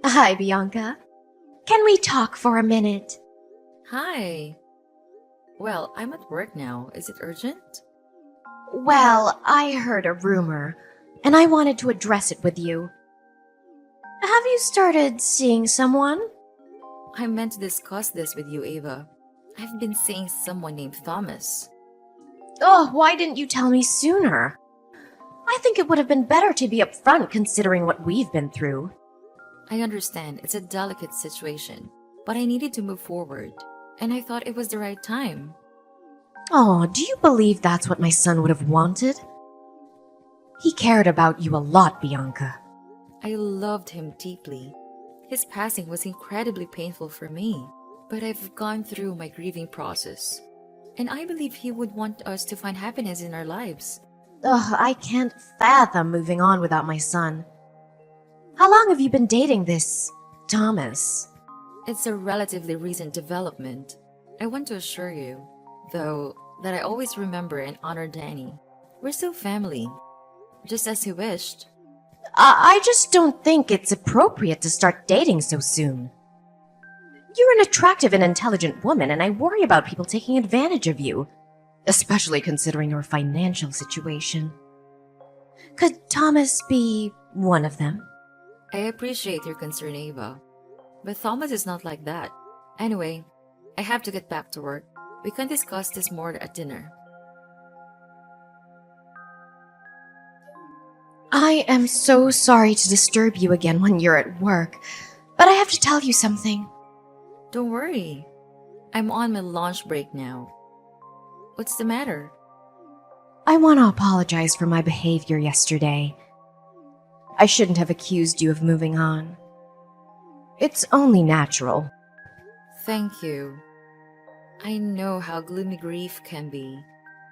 Hi, Bianca. Can we talk for a minute? Hi. Well, I'm at work now. Is it urgent? Well, I heard a rumor, and I wanted to address it with you. Have you started seeing someone? I meant to discuss this with you, Ava. I've been seeing someone named Thomas. Oh, why didn't you tell me sooner? I think it would have been better to be upfront considering what we've been through. I understand it's a delicate situation, but I needed to move forward, and I thought it was the right time. Oh, do you believe that's what my son would have wanted? He cared about you a lot, Bianca. I loved him deeply. His passing was incredibly painful for me, but I've gone through my grieving process, and I believe he would want us to find happiness in our lives. Ugh, I can't fathom moving on without my son. How long have you been dating this Thomas? It's a relatively recent development. I want to assure you, though, that I always remember and honor Danny. We're still family, just as he wished. I just don't think it's appropriate to start dating so soon. You're an attractive and intelligent woman, and I worry about people taking advantage of you, especially considering your financial situation. Could Thomas be one of them? I appreciate your concern, Ava, but Thomas is not like that. Anyway, I have to get back to work. We can discuss this more at dinner. I am so sorry to disturb you again when you're at work, but I have to tell you something. Don't worry. I'm on my lunch break now. What's the matter? I want to apologize for my behavior yesterday. I shouldn't have accused you of moving on. It's only natural. Thank you. I know how gloomy grief can be,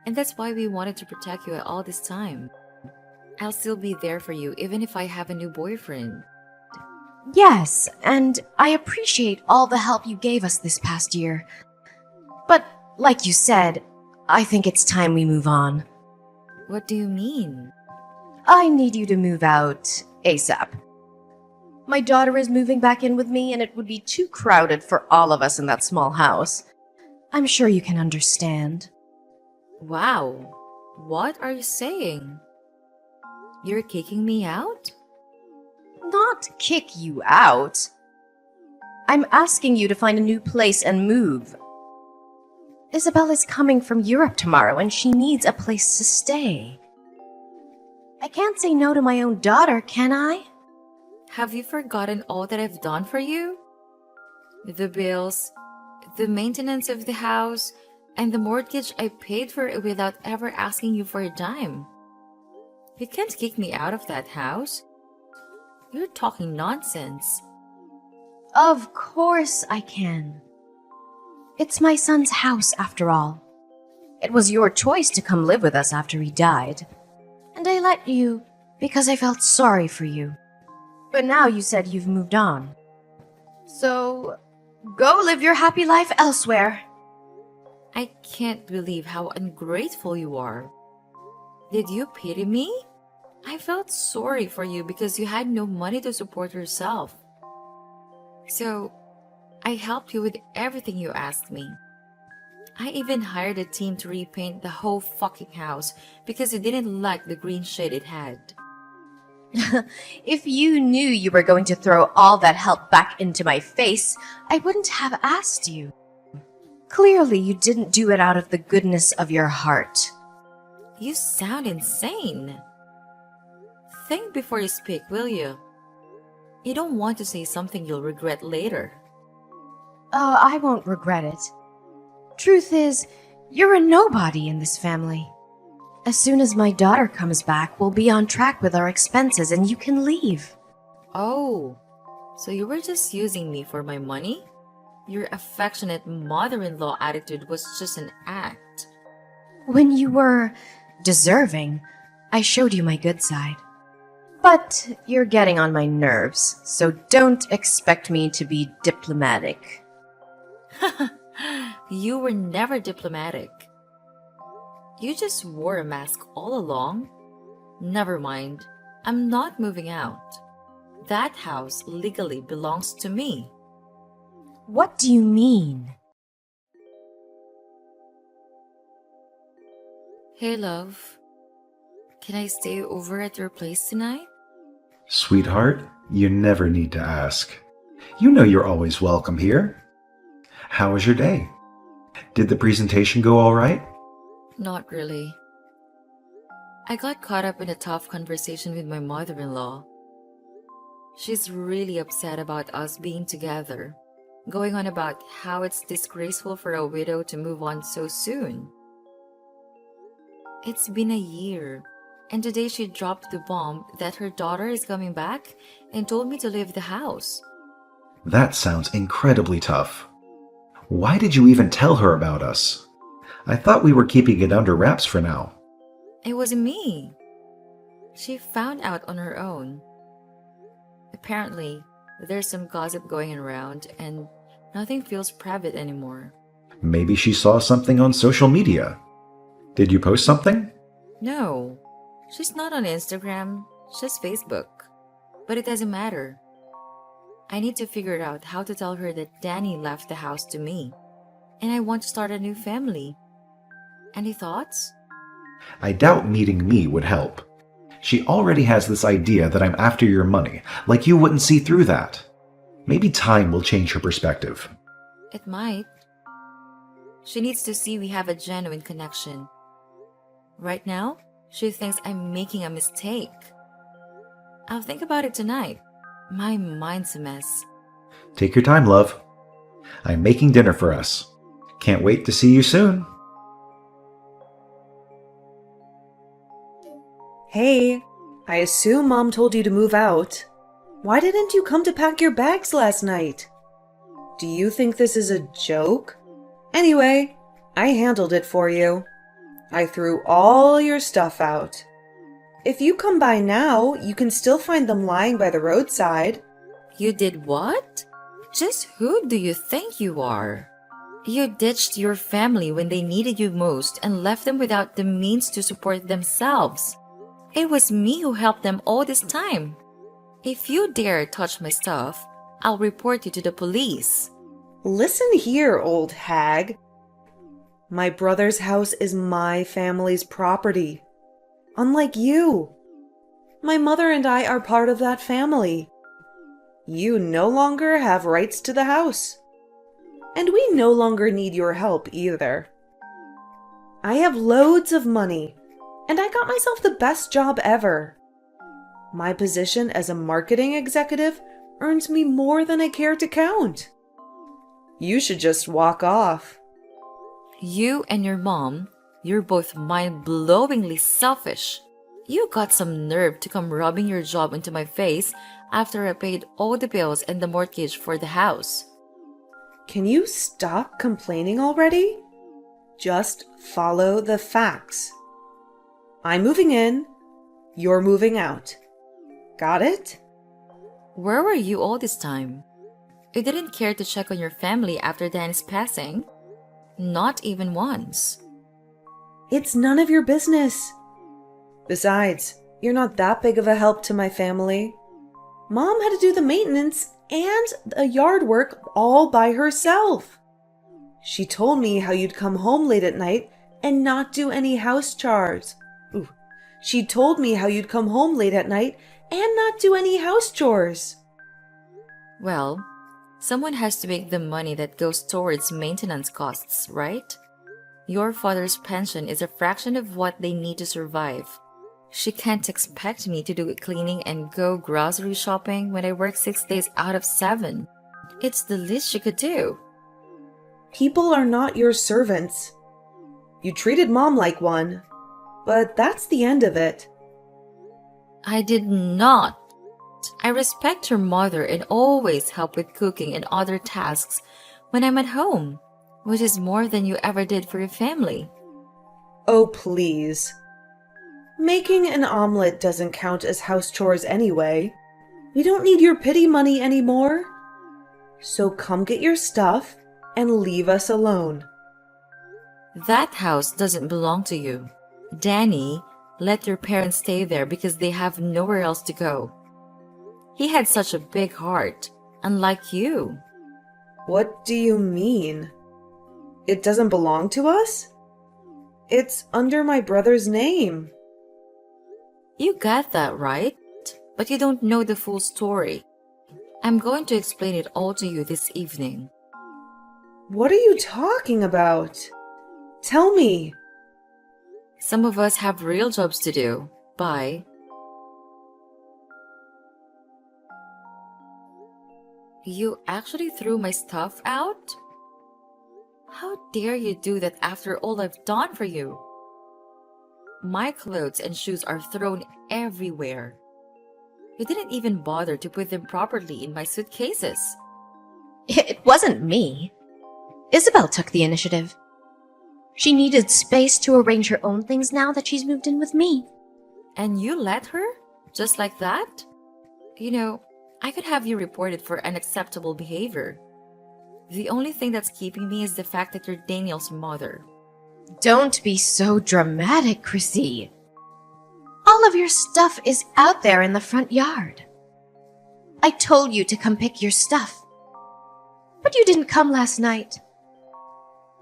and that's why we wanted to protect you at all this time. I'll still be there for you even if I have a new boyfriend. Yes, and I appreciate all the help you gave us this past year. But, like you said, I think it's time we move on. What do you mean? I need you to move out ASAP. My daughter is moving back in with me, and it would be too crowded for all of us in that small house. I'm sure you can understand. Wow. What are you saying? You're kicking me out? Not kick you out. I'm asking you to find a new place and move. Isabel is coming from Europe tomorrow, and she needs a place to stay. I can't say no to my own daughter, can I? Have you forgotten all that I've done for you? The bills, the maintenance of the house, and the mortgage I paid for it without ever asking you for a dime. You can't kick me out of that house. You're talking nonsense. Of course I can. It's my son's house, after all. It was your choice to come live with us after he died. And I let you because I felt sorry for you. But now you said you've moved on. So, go live your happy life elsewhere. I can't believe how ungrateful you are. Did you pity me? I felt sorry for you because you had no money to support yourself. So, I helped you with everything you asked me. I even hired a team to repaint the whole fucking house because you didn't like the green shade it had. If you knew you were going to throw all that help back into my face, I wouldn't have asked you. Clearly, you didn't do it out of the goodness of your heart. You sound insane. Think before you speak, will you? You don't want to say something you'll regret later. Oh, I won't regret it. Truth is, you're a nobody in this family. As soon as my daughter comes back, we'll be on track with our expenses and you can leave. Oh, so you were just using me for my money? Your affectionate mother-in-law attitude was just an act. When you were deserving, I showed you my good side. But you're getting on my nerves, so don't expect me to be diplomatic. You were never diplomatic. You just wore a mask all along. Never mind. I'm not moving out. That house legally belongs to me. What do you mean? Hey, love. Can I stay over at your place tonight? Sweetheart, you never need to ask. You know you're always welcome here. How was your day? Did the presentation go all right? Not really. I got caught up in a tough conversation with my mother-in-law. She's really upset about us being together, going on about how it's disgraceful for a widow to move on so soon. It's been a year, and today she dropped the bomb that her daughter is coming back and told me to leave the house. That sounds incredibly tough. Why did you even tell her about us? I thought we were keeping it under wraps for now. It wasn't me. She found out on her own. Apparently, there's some gossip going around and nothing feels private anymore. Maybe she saw something on social media. Did you post something? No, she's not on Instagram, she's Facebook. But it doesn't matter. I need to figure out how to tell her that Danny left the house to me, and I want to start a new family. Any thoughts? I doubt meeting me would help. She already has this idea that I'm after your money, like you wouldn't see through that. Maybe time will change her perspective. It might. She needs to see we have a genuine connection. Right now, she thinks I'm making a mistake. I'll think about it tonight. My mind's a mess. Take your time, love. I'm making dinner for us. Can't wait to see you soon. Hey, I assume Mom told you to move out. Why didn't you come to pack your bags last night? Do you think this is a joke? Anyway, I handled it for you. I threw all your stuff out. If you come by now, you can still find them lying by the roadside. You did what? Just who do you think you are? You ditched your family when they needed you most and left them without the means to support themselves. It was me who helped them all this time. If you dare touch my stuff, I'll report you to the police. Listen here, old hag. My brother's house is my family's property. Unlike you. My mother and I are part of that family. You no longer have rights to the house. And we no longer need your help either. I have loads of money, and I got myself the best job ever. My position as a marketing executive earns me more than I care to count. You should just walk off. You and your mom, you're both mind-blowingly selfish. You got some nerve to come rubbing your job into my face after I paid all the bills and the mortgage for the house. Can you stop complaining already? Just follow the facts. I'm moving in, you're moving out. Got it? Where were you all this time? You didn't care to check on your family after Dan's passing. Not even once. It's none of your business. Besides, you're not that big of a help to my family. Mom had to do the maintenance and the yard work all by herself. She told me how you'd come home late at night and not do any house chores. She told me how you'd come home late at night and not do any house chores. Well, someone has to make the money that goes towards maintenance costs, right? Your father's pension is a fraction of what they need to survive. She can't expect me to do cleaning and go grocery shopping when I work 6 days out of 7. It's the least she could do. People are not your servants. You treated Mom like one, but that's the end of it. I did not. I respect her mother and always help with cooking and other tasks when I'm at home, which is more than you ever did for your family. Oh, please. Making an omelet doesn't count as house chores anyway. We don't need your pity money anymore. So come get your stuff and leave us alone. That house doesn't belong to you. Danny, let your parents stay there because they have nowhere else to go. He had such a big heart, unlike you. What do you mean? It doesn't belong to us? It's under my brother's name. You got that right, but you don't know the full story. I'm going to explain it all to you this evening. What are you talking about? Tell me. Some of us have real jobs to do. Bye. You actually threw my stuff out? How dare you do that after all I've done for you? My clothes and shoes are thrown everywhere. You didn't even bother to put them properly in my suitcases. It wasn't me. Isabel took the initiative. She needed space to arrange her own things now that she's moved in with me. And you let her? Just like that? You know, I could have you reported for unacceptable behavior. The only thing that's keeping me is the fact that you're Daniel's mother. Don't be so dramatic, Chrissy. All of your stuff is out there in the front yard. I told you to come pick your stuff. But you didn't come last night.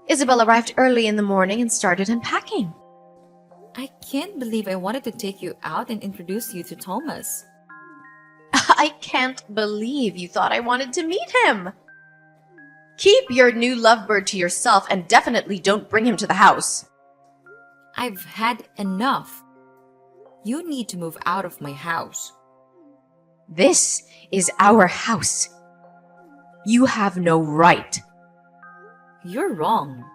Isabel arrived early in the morning and started unpacking. I can't believe I wanted to take you out and introduce you to Thomas. I can't believe you thought I wanted to meet him. Keep your new lovebird to yourself and definitely don't bring him to the house. I've had enough. You need to move out of my house. This is our house. You have no right. You're wrong.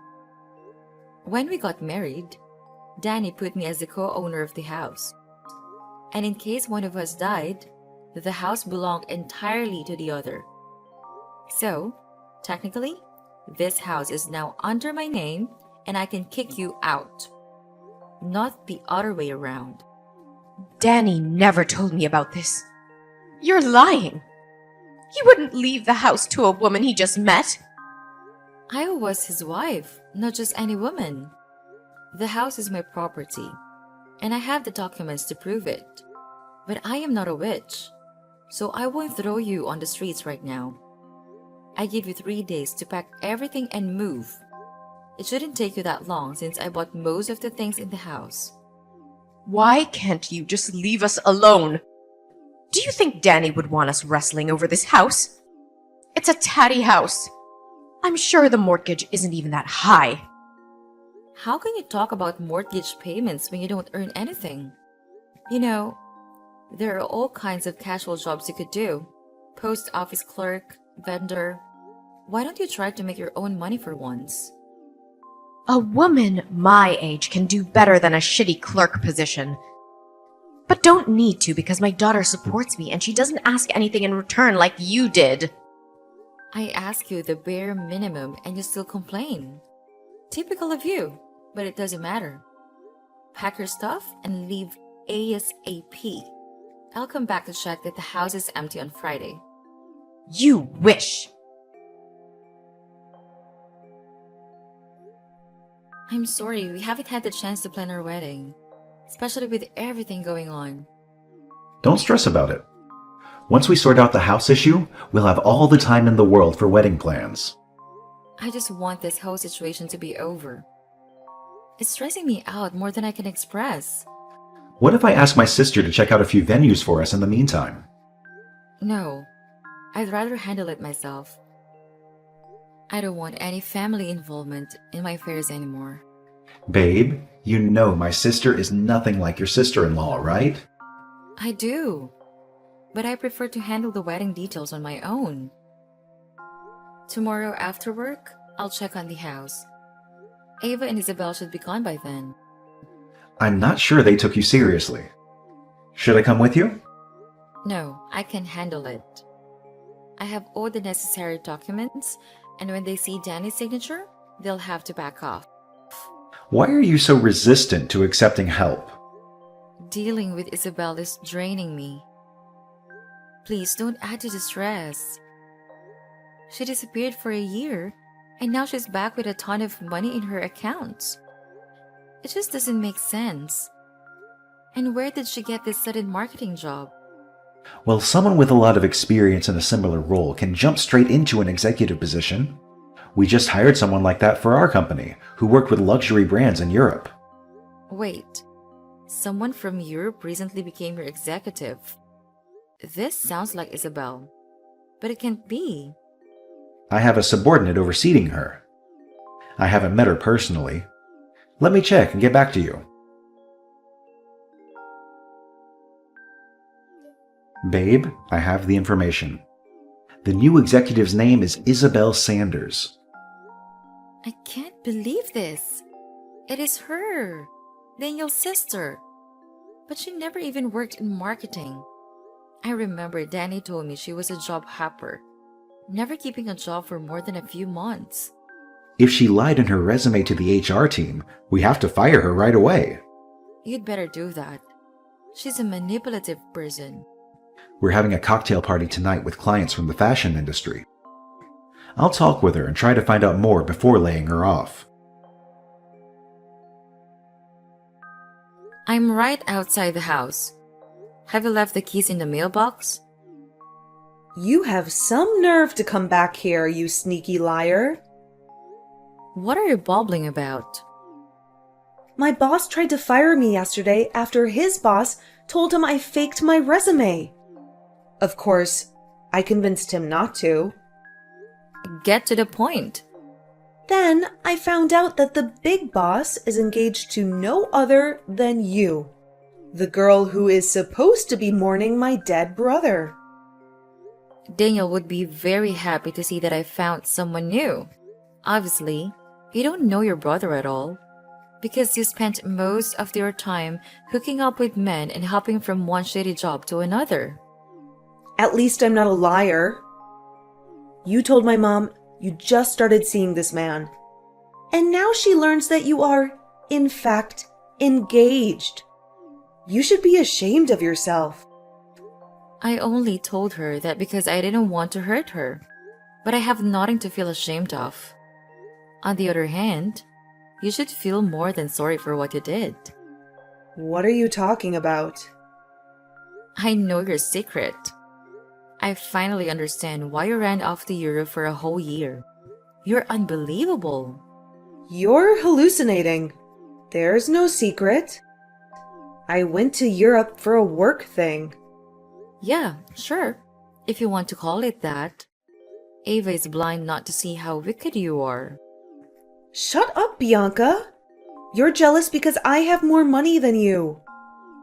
When we got married, Danny put me as the co-owner of the house. And in case one of us died, the house belonged entirely to the other. So, technically, this house is now under my name and I can kick you out. Not the other way around. Danny never told me about this. You're lying. He wouldn't leave the house to a woman he just met. I was his wife, not just any woman. The house is my property, and I have the documents to prove it. But I am not a witch, so I won't throw you on the streets right now. I give you 3 days to pack everything and move. It shouldn't take you that long since I bought most of the things in the house. Why can't you just leave us alone? Do you think Danny would want us wrestling over this house? It's a tatty house. I'm sure the mortgage isn't even that high. How can you talk about mortgage payments when you don't earn anything? You know, there are all kinds of casual jobs you could do. Post office clerk, vendor. Why don't you try to make your own money for once? A woman my age can do better than a shitty clerk position. But don't need to because my daughter supports me and she doesn't ask anything in return like you did. I ask you the bare minimum and you still complain. Typical of you, but it doesn't matter. Pack your stuff and leave ASAP. I'll come back to check that the house is empty on Friday. You wish. I'm sorry, we haven't had the chance to plan our wedding, especially with everything going on. Don't stress about it. Once we sort out the house issue, we'll have all the time in the world for wedding plans. I just want this whole situation to be over. It's stressing me out more than I can express. What if I ask my sister to check out a few venues for us in the meantime? No, I'd rather handle it myself. I don't want any family involvement in my affairs anymore. Babe, you know my sister is nothing like your sister-in-law, right? I do, but I prefer to handle the wedding details on my own. Tomorrow after work, I'll check on the house. Ava and Isabel should be gone by then. I'm not sure they took you seriously. Should I come with you? No, I can handle it. I have all the necessary documents, and when they see Danny's signature, they'll have to back off. Why are you so resistant to accepting help? Dealing with Isabel is draining me. Please don't add to the stress. She disappeared for a year, and now she's back with a ton of money in her accounts. It just doesn't make sense. And where did she get this sudden marketing job? Well, someone with a lot of experience in a similar role can jump straight into an executive position. We just hired someone like that for our company, who worked with luxury brands in Europe. Wait, someone from Europe recently became your executive. This sounds like Isabel, but it can't be. I have a subordinate overseeing her. I haven't met her personally. Let me check and get back to you. Babe, I have the information. The new executive's name is Isabel Sanders. I can't believe this. It is her, Daniel's sister. But she never even worked in marketing. I remember Danny told me she was a job hopper, never keeping a job for more than a few months. If she lied in her resume to the HR team, we have to fire her right away. You'd better do that. She's a manipulative person. We're having a cocktail party tonight with clients from the fashion industry. I'll talk with her and try to find out more before laying her off. I'm right outside the house. Have you left the keys in the mailbox? You have some nerve to come back here, you sneaky liar. What are you babbling about? My boss tried to fire me yesterday after his boss told him I faked my resume. Of course, I convinced him not to. Get to the point. Then I found out that the big boss is engaged to no other than you, the girl who is supposed to be mourning my dead brother. Daniel would be very happy to see that I found someone new. Obviously, you don't know your brother at all, because you spent most of your time hooking up with men and hopping from one shady job to another. At least I'm not a liar. You told my mom you just started seeing this man. And now she learns that you are, in fact, engaged. You should be ashamed of yourself. I only told her that because I didn't want to hurt her, but I have nothing to feel ashamed of. On the other hand, you should feel more than sorry for what you did. What are you talking about? I know your secret. I finally understand why you ran off to Europe for a whole year. You're unbelievable. You're hallucinating. There's no secret. I went to Europe for a work thing. Yeah, sure, if you want to call it that. Ava is blind not to see how wicked you are. Shut up, Bianca. You're jealous because I have more money than you.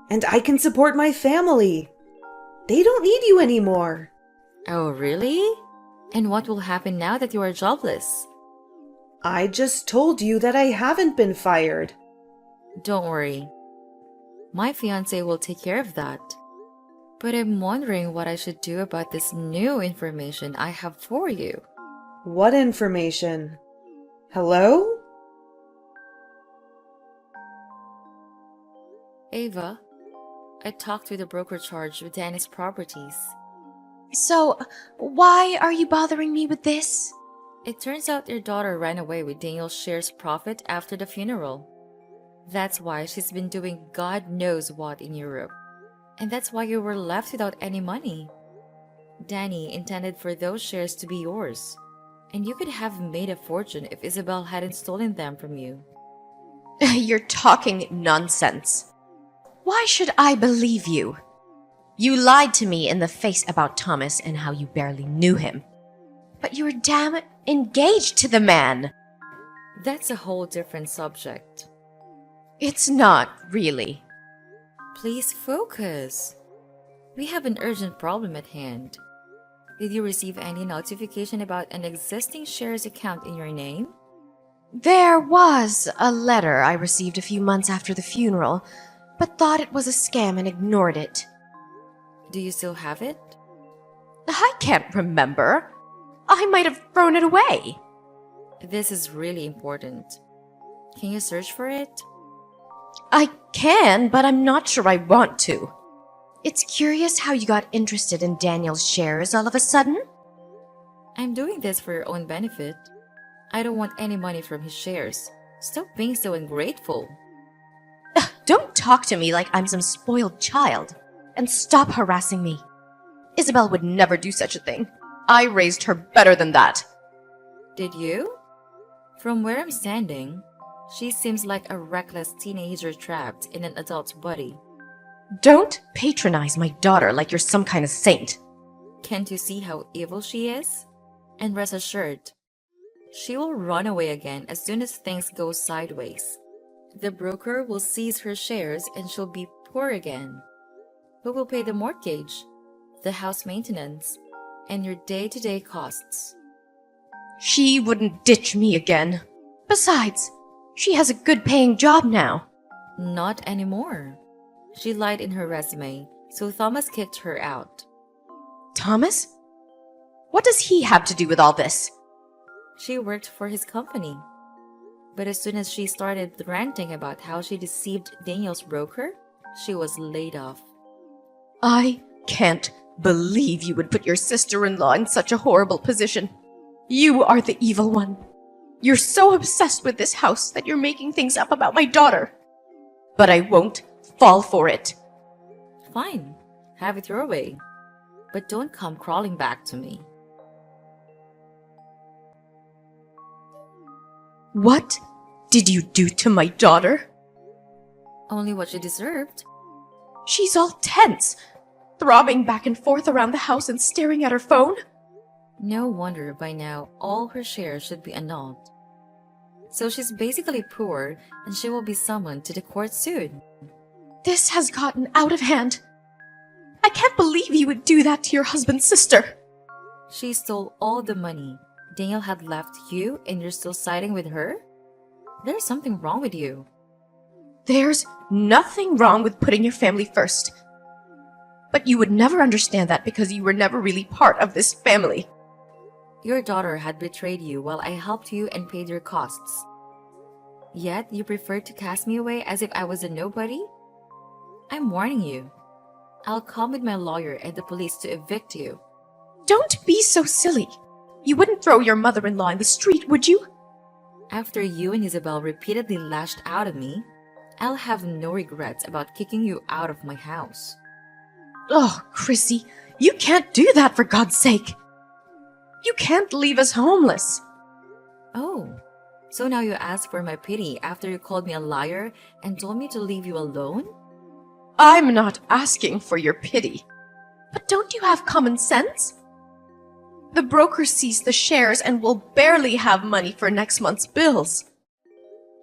And I can support my family. They don't need you anymore. Oh, really? And what will happen now that you are jobless? I just told you that I haven't been fired. Don't worry. My fiancé will take care of that. But I'm wondering what I should do about this new information I have for you. What information? Hello? Ava, I talked with the broker charged with Danny's properties. So, why are you bothering me with this? It turns out your daughter ran away with Daniel's shares profit after the funeral. That's why she's been doing God knows what in Europe. And that's why you were left without any money. Danny intended for those shares to be yours. And you could have made a fortune if Isabel hadn't stolen them from you. You're talking nonsense. Why should I believe you? You lied to me in the face about Thomas and how you barely knew him. But you were damn engaged to the man. That's a whole different subject. It's not, really. Please focus. We have an urgent problem at hand. Did you receive any notification about an existing shares account in your name? There was a letter I received a few months after the funeral, but thought it was a scam and ignored it. Do you still have it? I can't remember. I might have thrown it away. This is really important. Can you search for it? I can, but I'm not sure I want to. It's curious how you got interested in Daniel's shares all of a sudden. I'm doing this for your own benefit. I don't want any money from his shares. Stop being so ungrateful. Don't talk to me like I'm some spoiled child. And stop harassing me. Isabel would never do such a thing. I raised her better than that. Did you? From where I'm standing, she seems like a reckless teenager trapped in an adult's body. Don't patronize my daughter like you're some kind of saint. Can't you see how evil she is? And rest assured, she will run away again as soon as things go sideways. The broker will seize her shares and she'll be poor again. Who will pay the mortgage, the house maintenance, and your day-to-day costs? She wouldn't ditch me again. Besides, she has a good paying job now. Not anymore. She lied in her resume, so Thomas kicked her out. Thomas? What does he have to do with all this? She worked for his company. But as soon as she started ranting about how she deceived Daniel's broker, she was laid off. I can't believe you would put your sister-in-law in such a horrible position. You are the evil one. You're so obsessed with this house that you're making things up about my daughter. But I won't fall for it. Fine, have it your way. But don't come crawling back to me. What did you do to my daughter? Only what she deserved. She's all tense, throbbing back and forth around the house and staring at her phone. No wonder by now all her shares should be annulled. So she's basically poor and she will be summoned to the court soon. This has gotten out of hand. I can't believe you would do that to your husband's sister. She stole all the money Daniel had left you and you're still siding with her? There's something wrong with you. There's nothing wrong with putting your family first. But you would never understand that because you were never really part of this family. Your daughter had betrayed you while I helped you and paid your costs. Yet you preferred to cast me away as if I was a nobody? I'm warning you. I'll come with my lawyer and the police to evict you. Don't be so silly. You wouldn't throw your mother-in-law in the street, would you? After you and Isabel repeatedly lashed out at me, I'll have no regrets about kicking you out of my house. Oh, Chrissy, you can't do that for God's sake. You can't leave us homeless. Oh, so now you ask for my pity after you called me a liar and told me to leave you alone? I'm not asking for your pity. But don't you have common sense? The broker seized the shares and will barely have money for next month's bills.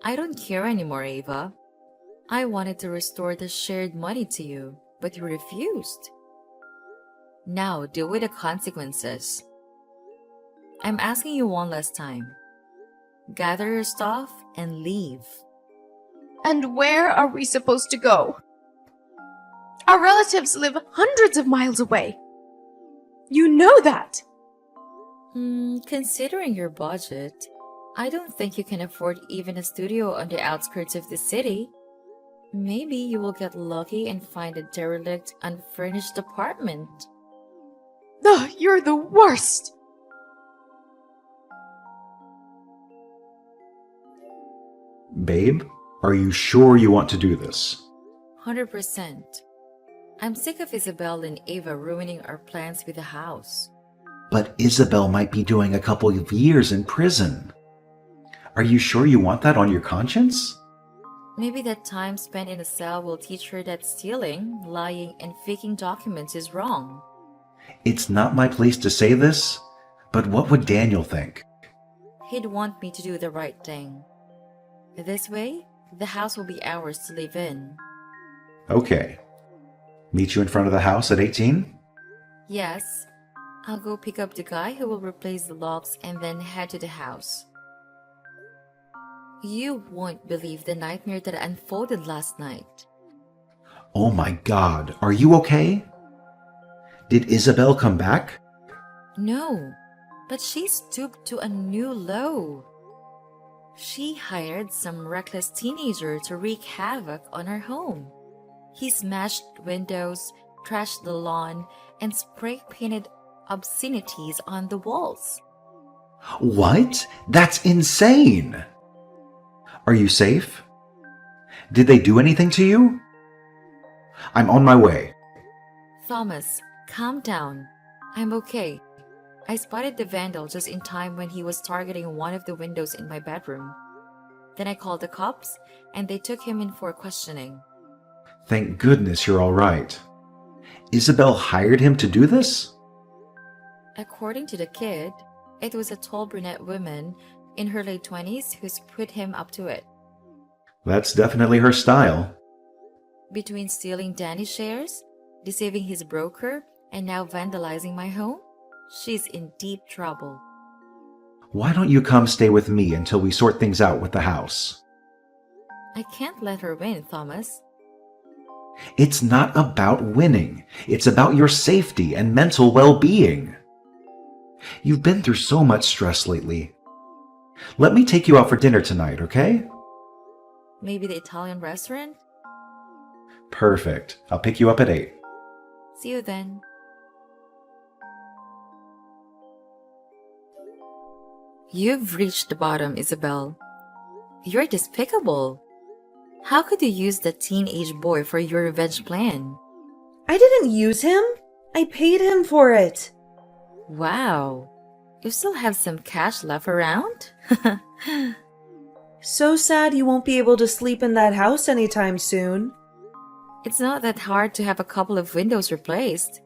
I don't care anymore, Ava. I wanted to restore the shared money to you, but you refused. Now deal with the consequences. I'm asking you one last time. Gather your stuff and leave. And where are we supposed to go? Our relatives live hundreds of miles away. You know that. Considering your budget, I don't think you can afford even a studio on the outskirts of the city. Maybe you will get lucky and find a derelict, unfurnished apartment. Ugh, you're the worst. Babe, are you sure you want to do this? 100%. I'm sick of Isabel and Ava ruining our plans with the house. But Isabel might be doing a couple of years in prison. Are you sure you want that on your conscience? Maybe that time spent in a cell will teach her that stealing, lying, and faking documents is wrong. It's not my place to say this, but what would Daniel think? He'd want me to do the right thing. This way, the house will be ours to live in. Okay. Meet you in front of the house at 18? Yes, I'll go pick up the guy who will replace the locks and then head to the house. You won't believe the nightmare that unfolded last night. Oh my God, are you okay? Did Isabel come back? No, but she stooped to a new low. She hired some reckless teenager to wreak havoc on her home. He smashed windows, trashed the lawn, and spray-painted obscenities on the walls. What? That's insane! Are you safe? Did they do anything to you? I'm on my way. Thomas, Calm down. I'm okay. I spotted the vandal just in time when he was targeting one of the windows in my bedroom. Then I called the cops, and they took him in for questioning. Thank goodness you're all right. Isabel hired him to do this? According to the kid, it was a tall brunette woman in her late 20s who's put him up to it. That's definitely her style. Between stealing Danny's shares, deceiving his broker, and now vandalizing my home, she's in deep trouble. Why don't you come stay with me until we sort things out with the house? I can't let her win, Thomas. It's not about winning. It's about your safety and mental well-being. You've been through so much stress lately. Let me take you out for dinner tonight, okay? Maybe the Italian restaurant? Perfect. I'll pick you up at 8. See you then. You've reached the bottom, Isabel. You're despicable. How could you use that teenage boy for your revenge plan? I didn't use him. I paid him for it. Wow. You still have some cash left around? So sad you won't be able to sleep in that house anytime soon. It's not that hard to have a couple of windows replaced.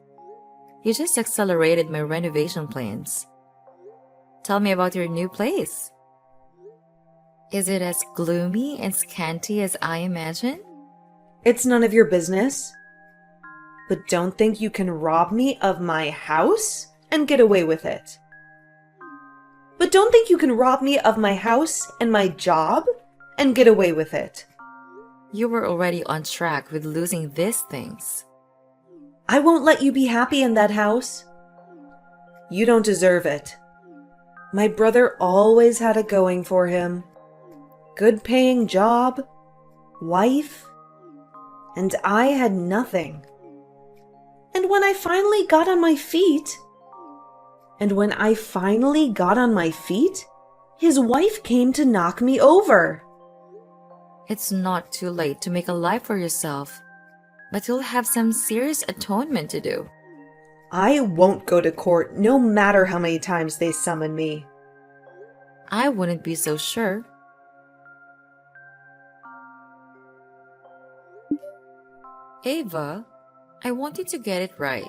You just accelerated my renovation plans. Tell me about your new place. Is it as gloomy and scanty as I imagine? It's none of your business. But don't think you can rob me of my house and get away with it. But don't think you can rob me of my house and my job and get away with it. You were already on track with losing these things. I won't let you be happy in that house. You don't deserve it. My brother always had it going for him. Good paying job, wife, and I had nothing. And when I finally got on my feet, his wife came to knock me over. It's not too late to make a life for yourself, but you'll have some serious atonement to do. I won't go to court no matter how many times they summon me. I wouldn't be so sure. Ava, I want you to get it right.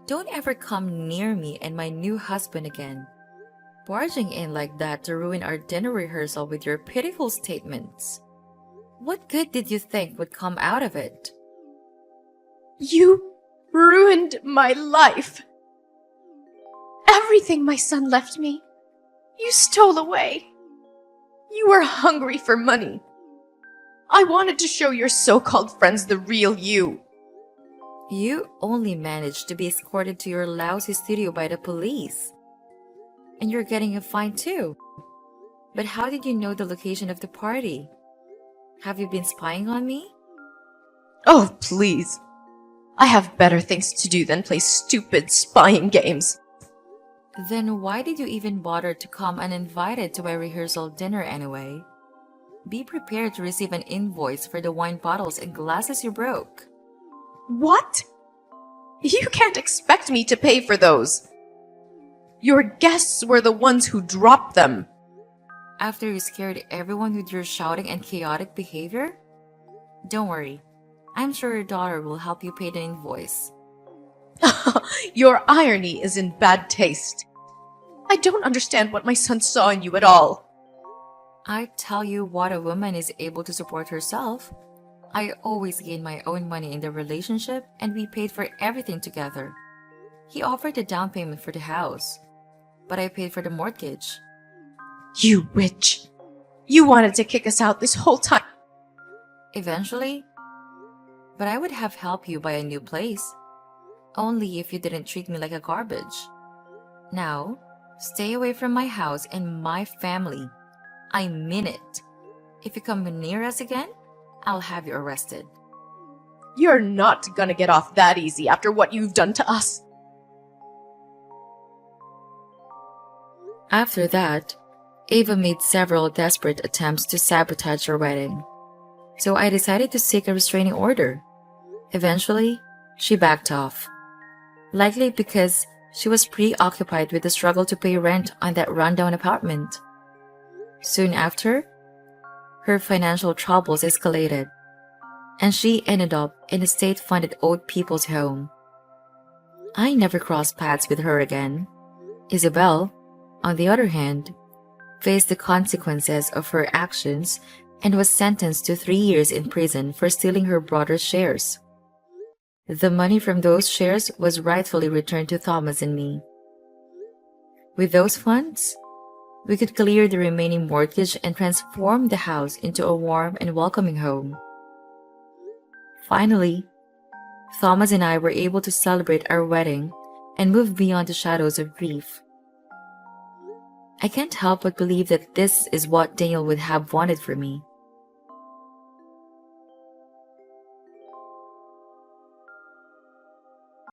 Don't ever come near me and my new husband again. Barging in like that to ruin our dinner rehearsal with your pitiful statements. What good did you think would come out of it? You ruined my life. Everything my son left me, you stole away. You were hungry for money. I wanted to show your so-called friends the real you. You only managed to be escorted to your lousy studio by the police. And you're getting a fine too. But how did you know the location of the party? Have you been spying on me? Oh, please. I have better things to do than play stupid spying games. Then why did you even bother to come uninvited to my rehearsal dinner anyway? Be prepared to receive an invoice for the wine bottles and glasses you broke. What? You can't expect me to pay for those. Your guests were the ones who dropped them. After you scared everyone with your shouting and chaotic behavior? Don't worry. I'm sure your daughter will help you pay the invoice. Your irony is in bad taste. I don't understand what my son saw in you at all. I tell you what, a woman is able to support herself. I always gain my own money in the relationship and we paid for everything together. He offered the down payment for the house, but I paid for the mortgage. You witch. You wanted to kick us out this whole time. Eventually, but I would have helped you buy a new place. Only if you didn't treat me like a garbage. Now, stay away from my house and my family. I mean it. If you come near us again, I'll have you arrested. You're not gonna get off that easy after what you've done to us. After that, Ava made several desperate attempts to sabotage our wedding. So I decided to seek a restraining order. Eventually, she backed off. likely because she was preoccupied with the struggle to pay rent on that rundown apartment. Soon after, her financial troubles escalated, and she ended up in a state-funded old people's home. I never crossed paths with her again. Isabel, on the other hand, faced the consequences of her actions and was sentenced to 3 years in prison for stealing her brother's shares. The money from those shares was rightfully returned to Thomas and me. With those funds, we could clear the remaining mortgage and transform the house into a warm and welcoming home. Finally, Thomas and I were able to celebrate our wedding and move beyond the shadows of grief. I can't help but believe that this is what Daniel would have wanted for me.